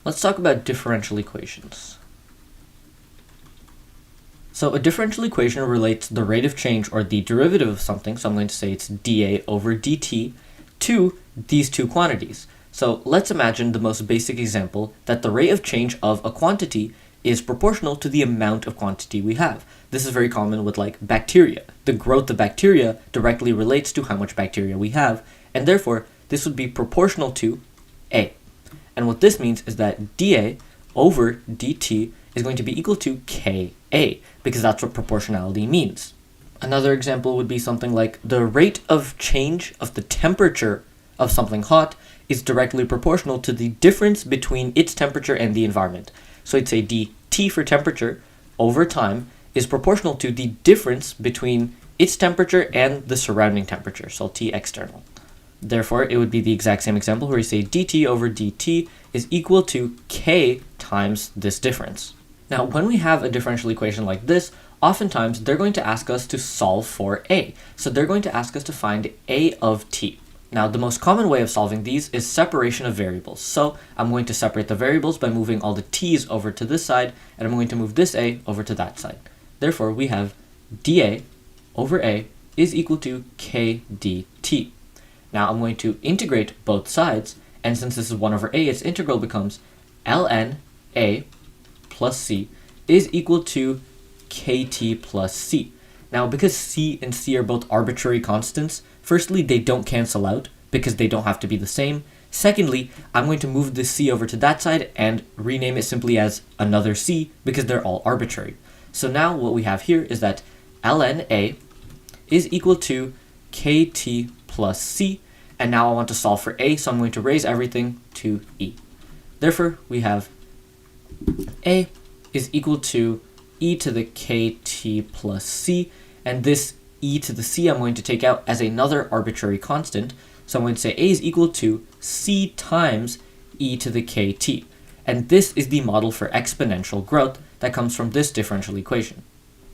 Let's talk about differential equations. So a differential equation relates the rate of change or the derivative of something, so I'm going to say it's dA over dt, to these two quantities. So let's imagine the most basic example that the rate of change of a quantity is proportional to the amount of quantity we have. This is very common with like bacteria. The growth of bacteria directly relates to how much bacteria we have, and therefore this would be proportional to A. And what this means is that dA over dt is going to be equal to Ka, because that's what proportionality means. Another example would be something like the rate of change of the temperature of something hot is directly proportional to the difference between its temperature and the environment. So I'd say dt for temperature over time is proportional to the difference between its temperature and the surrounding temperature, so T external. Therefore, it would be the exact same example where you say dt over dt is equal to K times this difference. Now, when we have a differential equation like this, oftentimes they're going to ask us to solve for A. So they're going to ask us to find A of t. Now, the most common way of solving these is separation of variables. So I'm going to separate the variables by moving all the t's over to this side, and I'm going to move this A over to that side. Therefore, we have dA over A is equal to K dt. Now I'm going to integrate both sides, and since this is 1 over A, its integral becomes ln A plus C is equal to kt plus C. Now because C and C are both arbitrary constants, firstly, they don't cancel out because they don't have to be the same. Secondly, I'm going to move this C over to that side and rename it simply as another C because they're all arbitrary. So now what we have here is that ln A is equal to kt plus C, and now I want to solve for A, so I'm going to raise everything to E. Therefore, we have A is equal to e to the kt plus C, and this e to the C I'm going to take out as another arbitrary constant, so I'm going to say A is equal to C times e to the kt, and this is the model for exponential growth that comes from this differential equation.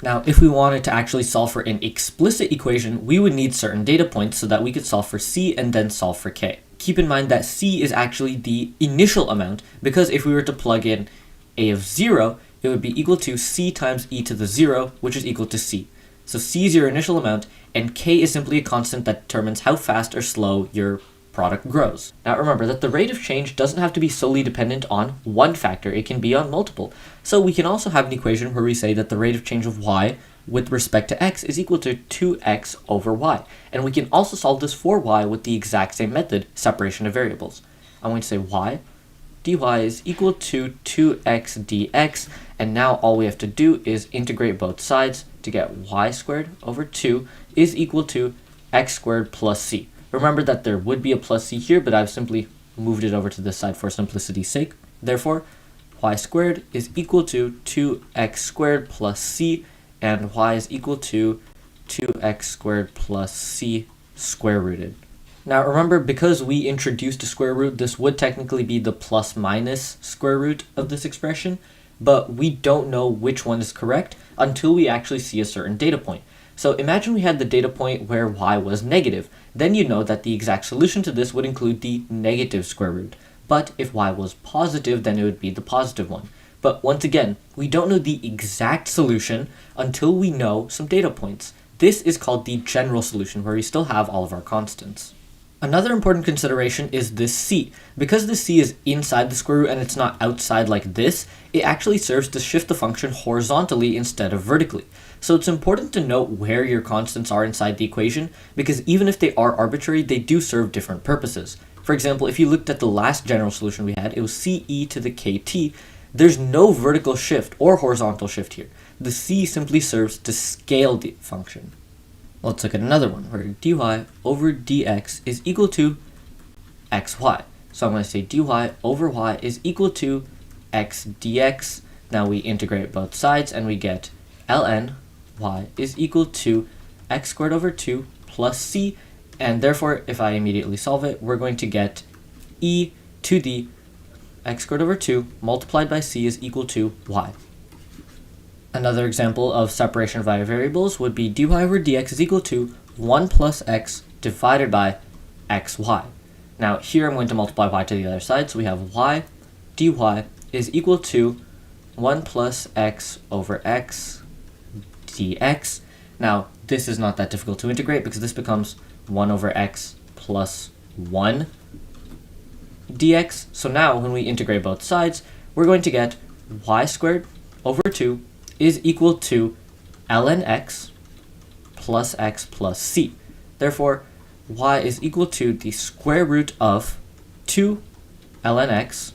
Now, if we wanted to actually solve for an explicit equation, we would need certain data points so that we could solve for C and then solve for K. Keep in mind that C is actually the initial amount, because if we were to plug in A of 0, it would be equal to C times e to the 0, which is equal to C. So C is your initial amount, and K is simply a constant that determines how fast or slow your product grows. Now remember that the rate of change doesn't have to be solely dependent on one factor, it can be on multiple. So we can also have an equation where we say that the rate of change of y with respect to x is equal to 2x over y. And we can also solve this for y with the exact same method, separation of variables. I'm going to say y dy is equal to 2x dx, and now all we have to do is integrate both sides to get y squared over 2 is equal to x squared plus c. Remember that there would be a plus c here, but I've simply moved it over to this side for simplicity's sake. Therefore, y squared is equal to 2x squared plus c, and y is equal to 2x squared plus c square rooted. Now remember, because we introduced a square root, this would technically be the plus minus square root of this expression, but we don't know which one is correct until we actually see a certain data point. So imagine we had the data point where y was negative. Then you know that the exact solution to this would include the negative square root. But if y was positive, then it would be the positive one. But once again, we don't know the exact solution until we know some data points. This is called the general solution, where we still have all of our constants. Another important consideration is this c. Because this c is inside the square root and it's not outside like this, it actually serves to shift the function horizontally instead of vertically. So it's important to note where your constants are inside the equation, because even if they are arbitrary, they do serve different purposes. For example, if you looked at the last general solution we had, it was c e to the kt. There's no vertical shift or horizontal shift here. The c simply serves to scale the function. Let's look at another one where dy over dx is equal to xy. So I'm going to say dy over y is equal to x dx. Now we integrate both sides and we get ln y is equal to x squared over 2 plus c, and therefore if I immediately solve it, we're going to get e to the x squared over 2 multiplied by c is equal to y. Another example of separation via variables would be dy over dx is equal to 1 plus x divided by xy. Now here I'm going to multiply y to the other side, so we have y dy is equal to 1 plus x over x dx. Now, this is not that difficult to integrate because this becomes 1 over x plus 1 dx. So now, when we integrate both sides, we're going to get y squared over 2 is equal to ln x plus c. Therefore, y is equal to the square root of 2 ln x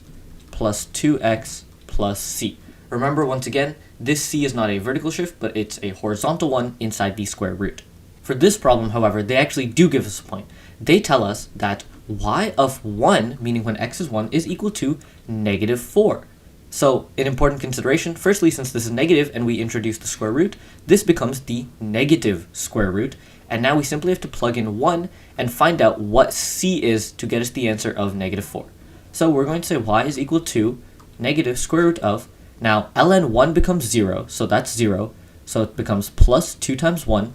plus 2x plus c. Remember, once again, this c is not a vertical shift, but it's a horizontal one inside the square root. For this problem, however, they actually do give us a point. They tell us that y of 1, meaning when x is 1, is equal to negative 4. So, an important consideration, firstly, since this is negative and we introduce the square root, this becomes the negative square root, and now we simply have to plug in 1 and find out what c is to get us the answer of negative 4. So we're going to say y is equal to negative square root of, now ln 1 becomes 0, so that's 0, so it becomes plus 2 times 1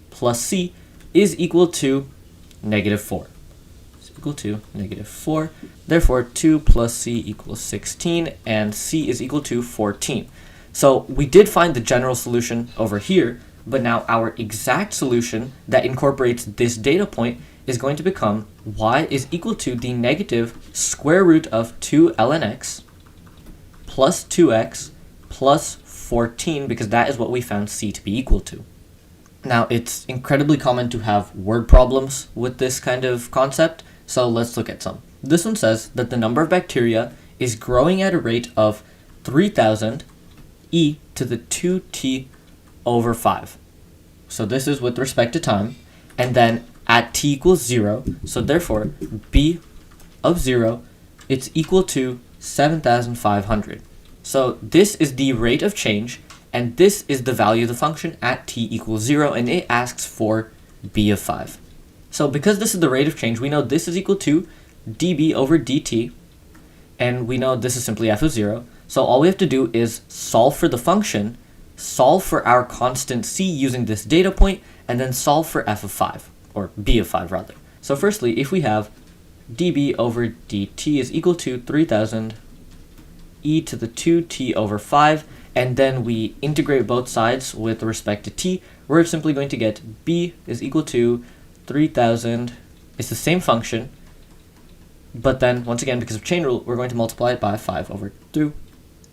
plus c is equal to negative 4. It's equal to negative 4. Therefore, 2 plus c equals 16, and c is equal to 14. So we did find the general solution over here, but now our exact solution that incorporates this data point is going to become y is equal to the negative square root of 2 ln x plus 2x plus 14, because that is what we found c to be equal to. Now, it's incredibly common to have word problems with this kind of concept, so let's look at some. This one says that the number of bacteria is growing at a rate of 3,000 e to the 2t over 5. So this is with respect to time, and then at t equals 0, so therefore b of 0, it's equal to 7,500. So this is the rate of change, and this is the value of the function at t equals 0, and it asks for b of 5. So because this is the rate of change, we know this is equal to db over dt, and we know this is simply f of 0. So all we have to do is solve for the function, solve for our constant c using this data point, and then solve for f of 5, or b of 5 rather. So firstly, if we have db over dt is equal to 3,000 e to the 2t over 5, and then we integrate both sides with respect to t, we're simply going to get b is equal to 3,000, it's the same function, but then once again, because of chain rule, we're going to multiply it by 5 over 2,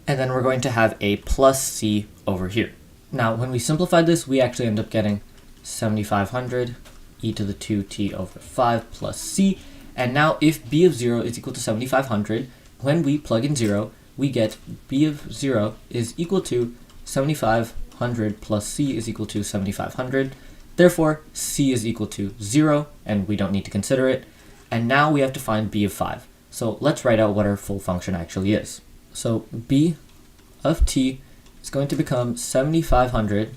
and then we're going to have a plus c over here. Now, when we simplify this, we actually end up getting 7,500 e to the 2t over 5 plus c, and now if b of 0 is equal to 7,500, when we plug in 0, we get b of 0 is equal to 7,500 plus c is equal to 7,500. Therefore, c is equal to 0, and we don't need to consider it. And now we have to find b of 5. So let's write out what our full function actually is. So b of t is going to become 7,500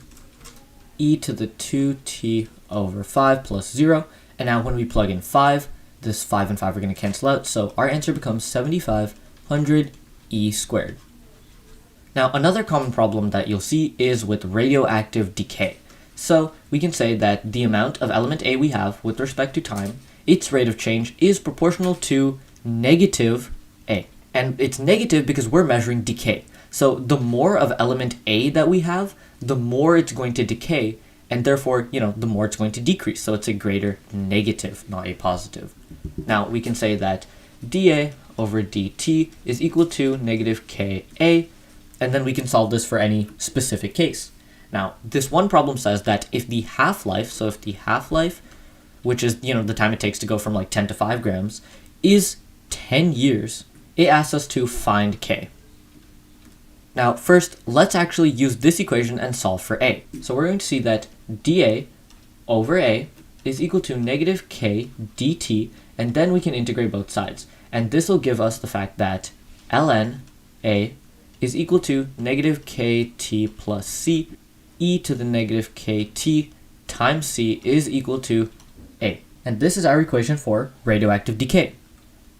e to the 2t over 5 plus 0. And now when we plug in 5, this 5 and 5 are going to cancel out. So our answer becomes 7,500 e squared. Now, another common problem that you'll see is with radioactive decay. So we can say that the amount of element A we have with respect to time, its rate of change is proportional to negative A. And it's negative because we're measuring decay. So the more of element A that we have, the more it's going to decay, and therefore, the more it's going to decrease. So it's a greater negative, not a positive. Now we can say that dA over dt is equal to negative Ka, and then we can solve this for any specific case. Now, this one problem says that if the half-life, which is, the time it takes to go from like 10 to 5 grams, is 10 years, it asks us to find K. Now, first, let's actually use this equation and solve for A. So we're going to see that dA over A is equal to negative K dt, and then we can integrate both sides. And this will give us the fact that ln A is equal to negative kt plus c, e to the negative kt times c is equal to A. And this is our equation for radioactive decay.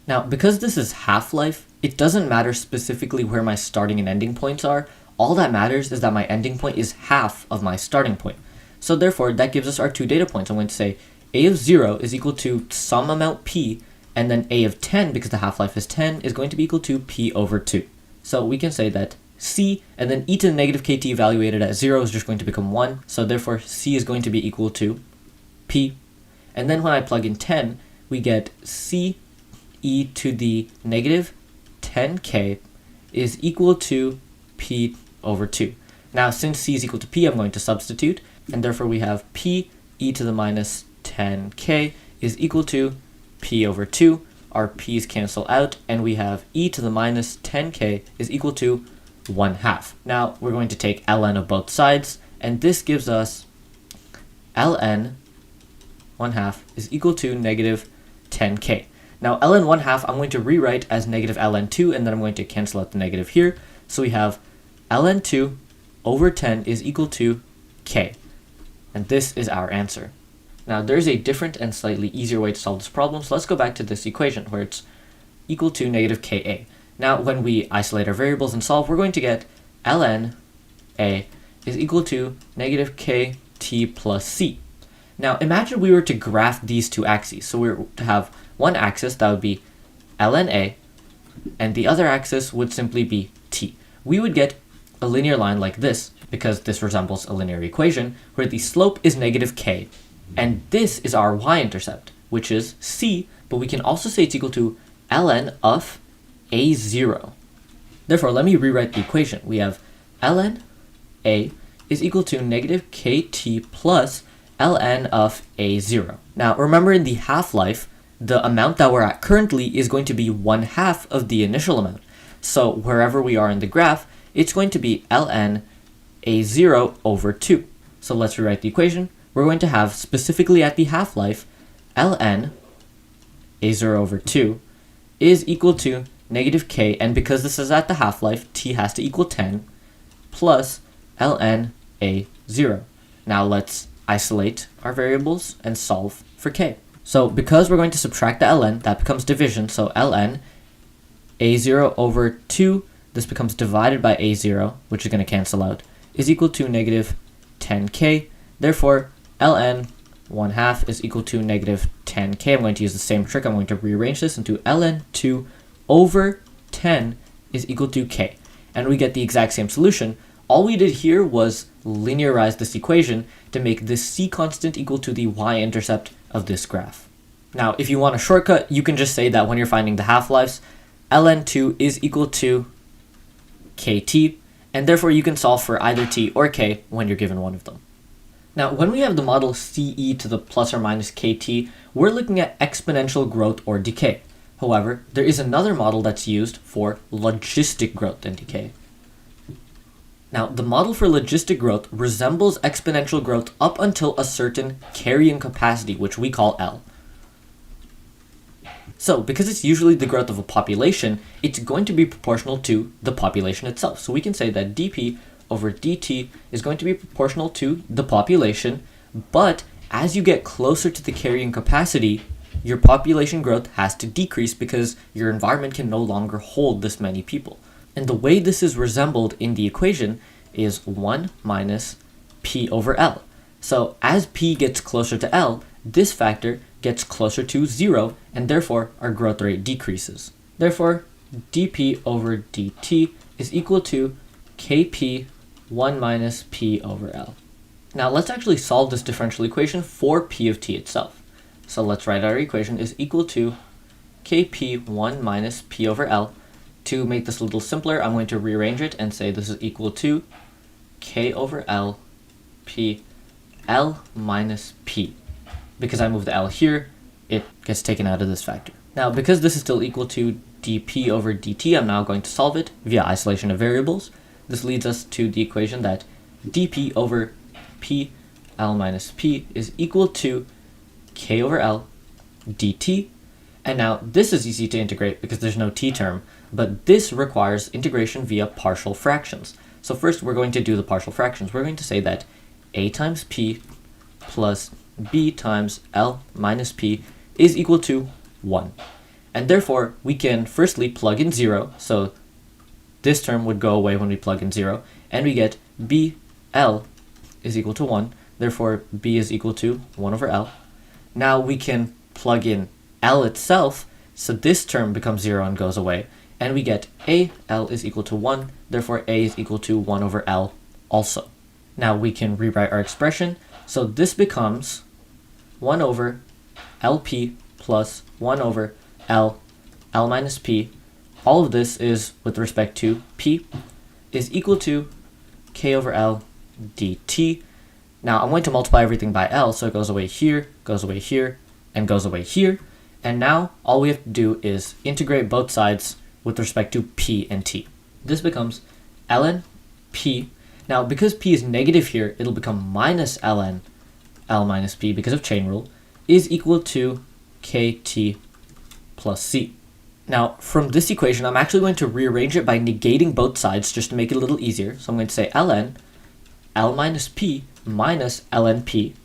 Now, because this is half-life, it doesn't matter specifically where my starting and ending points are. All that matters is that my ending point is half of my starting point. So therefore, that gives us our two data points. I'm going to say A of 0 is equal to some amount p, and then a of 10, because the half-life is 10, is going to be equal to p over 2. So we can say that c, and then e to the negative kt evaluated at 0 is just going to become 1, so therefore c is going to be equal to p. And then when I plug in 10, we get c e to the negative 10k is equal to p over 2. Now, since c is equal to p, I'm going to substitute, and therefore we have p e to the minus 10k is equal to p over 2. Our p's cancel out, and we have e to the minus 10k is equal to 1/2. Now, we're going to take ln of both sides, and this gives us ln 1/2 is equal to negative 10k. Now, ln 1/2 I'm going to rewrite as negative ln 2, and then I'm going to cancel out the negative here. So we have ln 2 over 10 is equal to k. And this is our answer. Now, there's a different and slightly easier way to solve this problem, so let's go back to this equation where it's equal to negative ka. Now, when we isolate our variables and solve, we're going to get ln a is equal to negative kt plus c. Now, imagine we were to graph these two axes. So we were to have one axis that would be ln a, and the other axis would simply be t. We would get a linear line like this, because this resembles a linear equation, where the slope is negative k, and this is our y-intercept, which is c, but we can also say it's equal to ln of a0. Therefore, let me rewrite the equation. We have ln a is equal to negative kt plus ln of a0. Now, remember, in the half-life, the amount that we're at currently is going to be 1/2 of the initial amount. So wherever we are in the graph, it's going to be ln a0 over 2. So let's rewrite the equation. We're going to have, specifically at the half-life, ln a0 over 2 is equal to negative k, and because this is at the half-life, t has to equal 10, plus ln a0. Now let's isolate our variables and solve for k. So because we're going to subtract the ln, that becomes division, so ln a0 over 2, this becomes divided by a0, which is going to cancel out, is equal to negative 10k. Therefore, ln 1/2 is equal to negative 10k. I'm going to use the same trick. I'm going to rearrange this into ln 2 over 10 is equal to k. And we get the exact same solution. All we did here was linearize this equation to make this c constant equal to the y-intercept of this graph. Now, if you want a shortcut, you can just say that when you're finding the half-lives, ln 2 is equal to kt, and therefore you can solve for either t or k when you're given one of them. Now, when we have the model ce to the plus or minus kt, we're looking at exponential growth or decay. However, there is another model that's used for logistic growth and decay. Now, the model for logistic growth resembles exponential growth up until a certain carrying capacity, which we call L. So, because it's usually the growth of a population, it's going to be proportional to the population itself. So we can say that dp over dt is going to be proportional to the population, but as you get closer to the carrying capacity, your population growth has to decrease because your environment can no longer hold this many people. And the way this is resembled in the equation is 1 minus p over L. So as p gets closer to L, this factor gets closer to 0, and therefore our growth rate decreases. Therefore, dp over dt is equal to kp 1 minus p over L. Now let's actually solve this differential equation for p of t itself. So let's write our equation is equal to kp 1 minus p over L. To make this a little simpler, I'm going to rearrange it and say this is equal to k over L p L minus p. Because I move the L here, it gets taken out of this factor. Now, because this is still equal to dp over dt, I'm now going to solve it via isolation of variables. This leads us to the equation that dp over p L minus p is equal to k over L dt. And now this is easy to integrate because there's no t term, but this requires integration via partial fractions. So first we're going to do the partial fractions. We're going to say that a times p plus b times L minus p is equal to 1. And therefore we can firstly plug in 0, so this term would go away when we plug in 0, and we get bl is equal to 1, therefore b is equal to 1 over L. Now we can plug in L itself, So this term becomes 0 and goes away. And we get AL is equal to 1, therefore A is equal to 1 over L also. Now we can rewrite our expression. So this becomes 1 over LP plus 1 over L minus P. All of this is with respect to P is equal to K over L dt. Now I'm going to multiply everything by L, so it goes away here, and goes away here. And now all we have to do is integrate both sides with respect to P and T. This becomes ln P. Now because P is negative here, it'll become minus ln L minus P because of chain rule, is equal to KT plus C. Now from this equation, I'm actually going to rearrange it by negating both sides just to make it a little easier. So I'm going to say ln L minus P minus ln P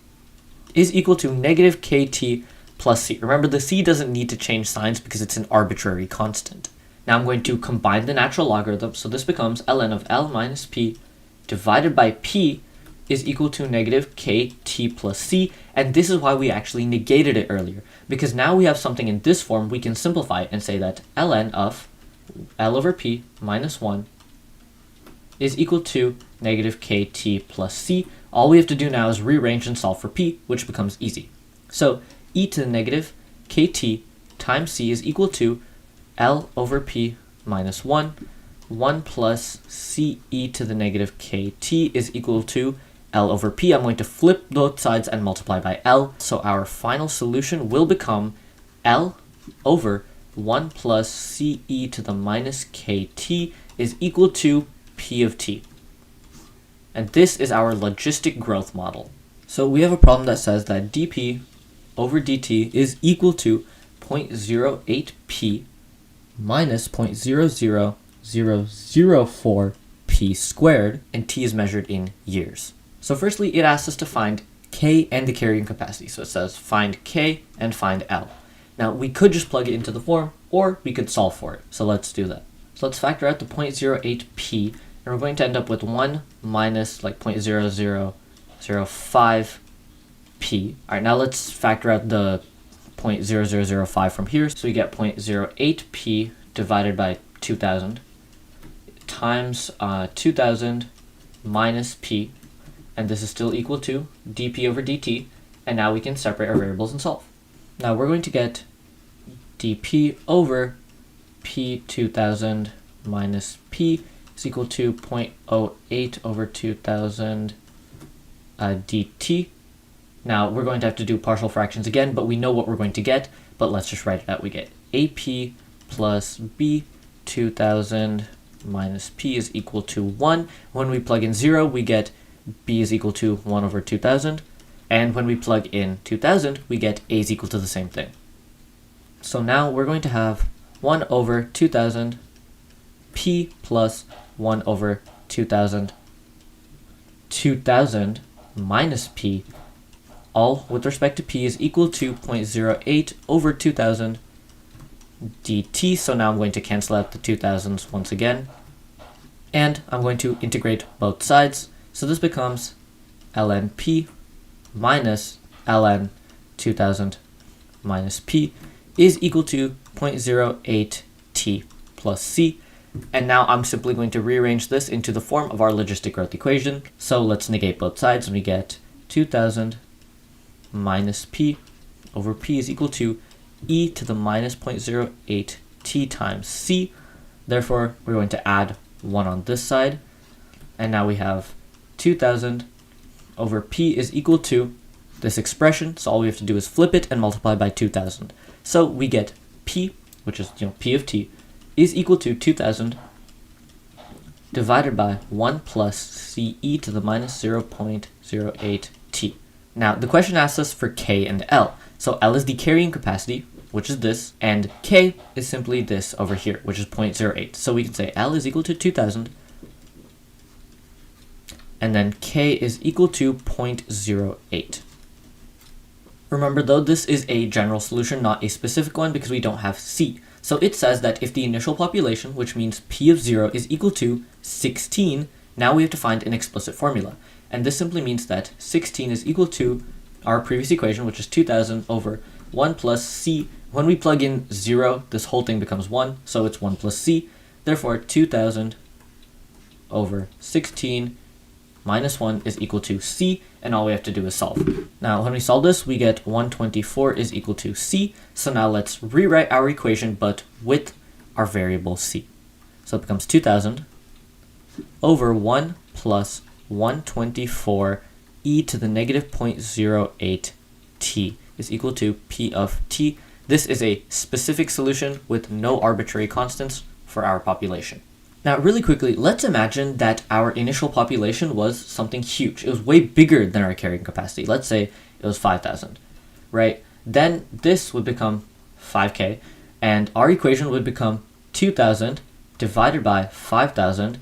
is equal to negative KT plus C. Remember, the C doesn't need to change signs because it's an arbitrary constant. Now I'm going to combine the natural logarithm, so this becomes ln of L minus P divided by P is equal to negative KT plus C, and this is why we actually negated it earlier, because now we have something in this form. We can simplify it and say that ln of L over P minus 1 is equal to negative KT plus C. All we have to do now is rearrange and solve for P, which becomes easy. So e to the negative KT times C is equal to L over P minus 1 plus CE to the negative KT is equal to L over P. I'm going to flip both sides and multiply by L. So our final solution will become L over 1 plus CE to the minus KT is equal to P of T. And this is our logistic growth model. So we have a problem that says that dP over dt is equal to 0.08p minus 0.00004 p squared, and t is measured in years. So firstly, it asks us to find k and the carrying capacity. So it says find k and find L. Now we could just plug it into the form, or we could solve for it. So let's do that. So let's factor out the 0.08p, and we're going to end up with 1 minus like 0.0005p. All right, now let's factor out the 0.0005 from here. So we get 0.08p divided by 2000 times 2000 minus p, and this is still equal to dp over dt, and now we can separate our variables and solve. Now we're going to get dp over p 2000 minus p is equal to 0.08 over 2000 dt. Now we're going to have to do partial fractions again, but we know what we're going to get, but let's just write it out. We get AP plus B 2000 minus P is equal to 1. When we plug in 0, we get B is equal to 1 over 2000. And when we plug in 2000, we get A is equal to the same thing. So now we're going to have 1 over 2000 P plus 1 over 2000 minus P, all with respect to P is equal to 0.08 over 2000 dt. So now I'm going to cancel out the 2000s once again, and I'm going to integrate both sides. So this becomes ln P minus ln 2000 minus P is equal to 0.08 T plus C. And now I'm simply going to rearrange this into the form of our logistic growth equation. So let's negate both sides, and we get 2000 minus P over P is equal to e to the minus 0.08 T times C. Therefore, we're going to add 1 on this side. And now we have 2000 over P is equal to this expression. So all we have to do is flip it and multiply by 2000. So we get P, which is P of T, is equal to 2000 divided by 1 plus CE to the minus 0.08 T. Now, the question asks us for K and L. So L is the carrying capacity, which is this, and K is simply this over here, which is 0.08. So we can say L is equal to 2000, and then K is equal to 0.08. Remember though, this is a general solution, not a specific one, because we don't have C. So it says that if the initial population, which means P of 0, is equal to 16, now we have to find an explicit formula. And this simply means that 16 is equal to our previous equation, which is 2000 over 1 plus C when we plug in 0, this whole thing becomes 1, so it's 1 plus c. Therefore, 2000 over 16 minus 1 is equal to c, and all we have to do is solve. Now, when we solve this, we get 124 is equal to c. So now let's rewrite our equation, but with our variable c. So it becomes 2000 over 1 plus 124 e to the negative 0.08 t is equal to p of t. This is a specific solution with no arbitrary constants for our population. Now, really quickly, let's imagine that our initial population was something huge. It was way bigger than our carrying capacity. Let's say it was 5,000, right? Then this would become 5k, and our equation would become 2,000 divided by 5,000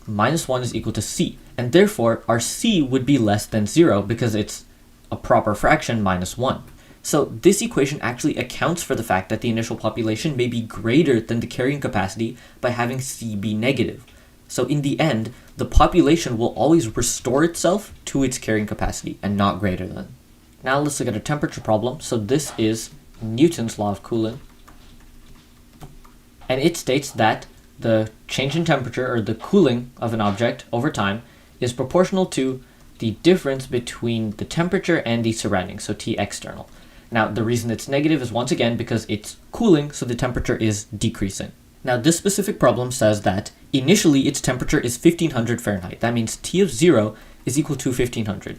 minus 1 is equal to c. And therefore, our c would be less than 0 because it's a proper fraction minus 1. So this equation actually accounts for the fact that the initial population may be greater than the carrying capacity by having c be negative. So in the end, the population will always restore itself to its carrying capacity and not greater than. Now let's look at a temperature problem. So this is Newton's law of cooling. And it states that the change in temperature, or the cooling of an object over time, is proportional to the difference between the temperature and the surroundings, so T external. Now, the reason it's negative is once again because it's cooling, so the temperature is decreasing. Now, this specific problem says that initially its temperature is 1500 Fahrenheit. That means T of 0 is equal to 1500.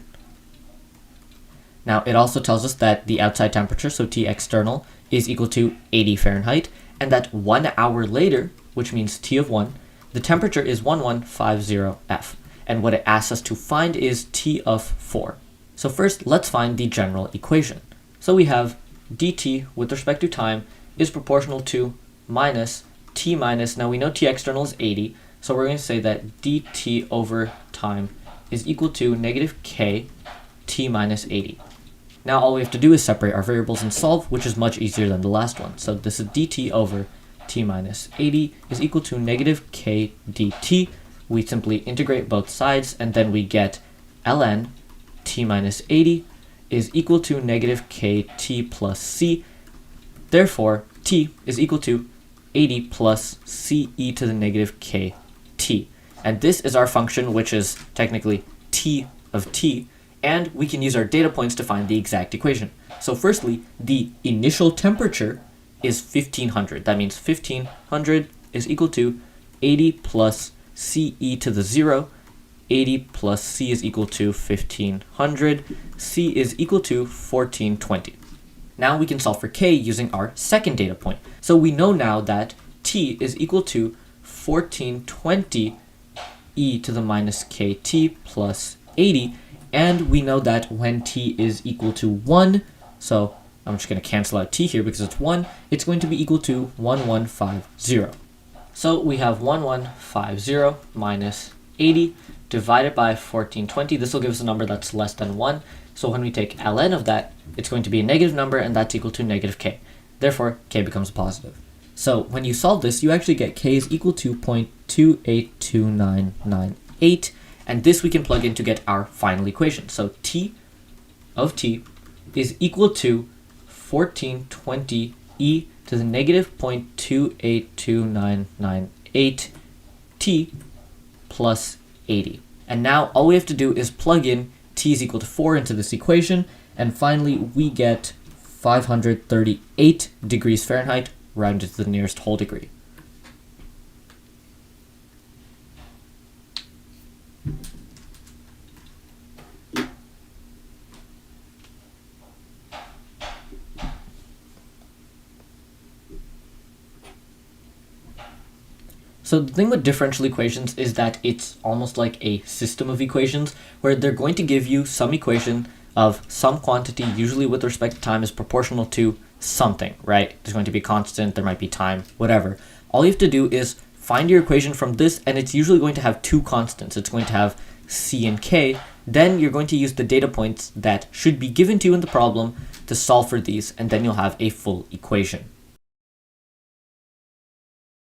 Now, it also tells us that the outside temperature, so T external, is equal to 80 Fahrenheit, and that 1 hour later, which means T of 1, the temperature is 1150 F. And what it asks us to find is T of 4. So first, let's find the general equation. So we have dt with respect to time is proportional to minus t minus, now we know t external is 80, so we're going to say that dt over time is equal to negative k t minus 80. Now all we have to do is separate our variables and solve, which is much easier than the last one. So this is dt over t minus 80 is equal to negative k dt. We simply integrate both sides, and then we get ln t minus 80 is equal to negative kt plus c. Therefore, t is equal to 80 plus c e to the negative kt. And this is our function, which is technically t of t, and we can use our data points to find the exact equation. So firstly, the initial temperature is 1500. That means 1500 is equal to 80 plus c e to the 0. 80 plus c is equal to 1500. C is equal to 1420. Now we can solve for k using our second data point. So we know now that t is equal to 1420 e to the minus kt plus 80. And we know that when t is equal to 1, so I'm just going to cancel out t here because it's 1, it's going to be equal to 1150. So we have 1150 minus 80 divided by 1420. This will give us a number that's less than 1. So when we take ln of that, it's going to be a negative number, and that's equal to negative k. Therefore, k becomes positive. So when you solve this, you actually get k is equal to 0.282998, and this we can plug in to get our final equation. So t of t is equal to 1420 e to the negative 0.282998 t plus 80. And now all we have to do is plug in t is equal to 4 into this equation, and finally we get 538 degrees Fahrenheit rounded to the nearest whole degree. So the thing with differential equations is that it's almost like a system of equations where they're going to give you some equation of some quantity, usually with respect to time, is proportional to something, right? There's going to be a constant, there might be time, whatever. All you have to do is find your equation from this, and it's usually going to have two constants. It's going to have c and k. Then you're going to use the data points that should be given to you in the problem to solve for these, and then you'll have a full equation.